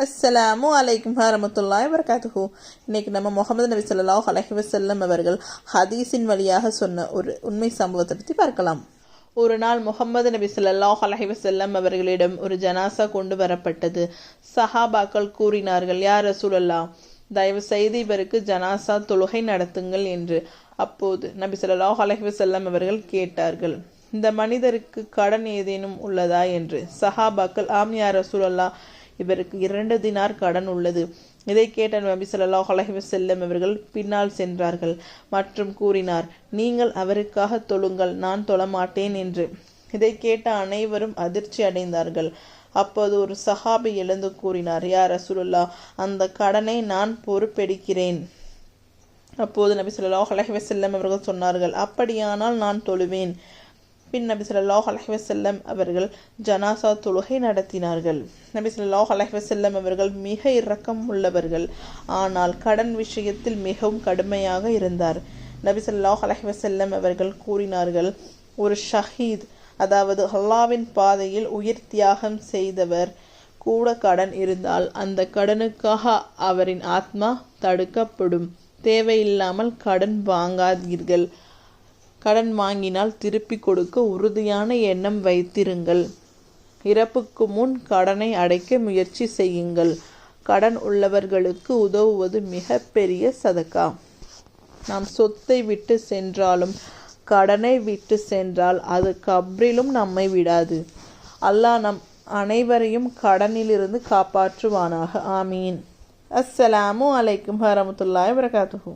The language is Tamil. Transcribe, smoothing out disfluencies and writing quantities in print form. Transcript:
அஸ்ஸலாமு அலைக்கும் வரமத்துல்லாஹி வபரகாத்துஹு. இன்னைக்கு நம்ம முகமது நபி ஸல்லல்லாஹு அலைஹி வஸல்லம் அவர்கள் ஹதீஸின் வழியாக சொன்ன ஒரு உண்மை சம்பவத்தை பற்றி பார்க்கலாம். ஒரு நாள் முகமது நபி ஸல்லல்லாஹு அலைஹி வஸல்லம் அவர்களிடம் ஒரு ஜனாசா கொண்டு வரப்பட்டது. சஹாபாக்கள் கூறினார்கள், யா ரசூலல்லாஹ், தயவு செய்து இவருக்கு ஜனாசா தொழுகை நடத்துங்கள் என்று. அப்போது நபி ஸல்லல்லாஹு அலைஹி வஸல்லம் அவர்கள் கேட்டார்கள், இந்த மனிதருக்கு கடன் ஏதேனும் உள்ளதா என்று. சஹாபாக்கள், ஆம் யா ரசூலல்லாஹ், இவருக்கு 2 தினார் கடன் உள்ளது. இதை கேட்ட நபி ஸல்லல்லாஹு அலைஹி வஸல்லம் அவர்கள் பின்னால் சென்றார்கள் மற்றும் கூறினார், நீங்கள் அவருக்காக தொழுங்கள், நான் தொழமாட்டேன் என்று. இதை கேட்ட அனைவரும் அதிர்ச்சி அடைந்தார்கள். அப்போது ஒரு சஹாபி எழுந்து கூறினார், யா ரசூலுல்லாஹ், அந்த கடனை நான் பொறுப்பெடுக்கிறேன். அப்போது நபி ஸல்லல்லாஹு அலைஹி வஸல்லம் அவர்கள் சொன்னார்கள், அப்படியானால் நான் தொழுவேன். பின் நபி ஸல்லல்லாஹு அலைஹி வஸல்லம் அவர்கள் ஜனாசா தொழுகை நடத்தினார்கள். நபி ஸல்லல்லாஹு அலைஹி வஸல்லம் அவர்கள் மிக இரக்கம் உள்ளவர்கள், ஆனால் கடன் விஷயத்தில் மிகவும் கடுமையாக இருந்தார். நபி ஸல்லல்லாஹு அலைஹி வஸல்லம் அவர்கள் கூறினார்கள், ஒரு ஷஹீத், அதாவது அல்லாஹ்வின் பாதையில் உயிர் தியாகம் செய்தவர் கூட கடன் இருந்தால் அந்த கடனுக்காக அவரின் ஆத்மா தடுக்கப்படும். தேவையில்லாமல் கடன் வாங்காதீர்கள். கடன் வாங்கினால் திருப்பி கொடுக்க உறுதியான எண்ணம் வைத்திருங்கள். இறப்புக்கு முன் கடனை அடைக்க முயற்சி செய்யுங்கள். கடன் உள்ளவர்களுக்கு உதவுவது மிக பெரிய சதகா. நாம் சொத்தை விட்டு சென்றாலும் கடனை விட்டு சென்றால் அது கப்ரிலும் நம்மை விடாது. அல்லாஹ் நம் அனைவரையும் கடனிலிருந்து காப்பாற்றுவானாக. ஆமீன். அஸ்ஸலாமு அலைக்கும் வரமத்துல்லாஹி வபரகாத்துஹு.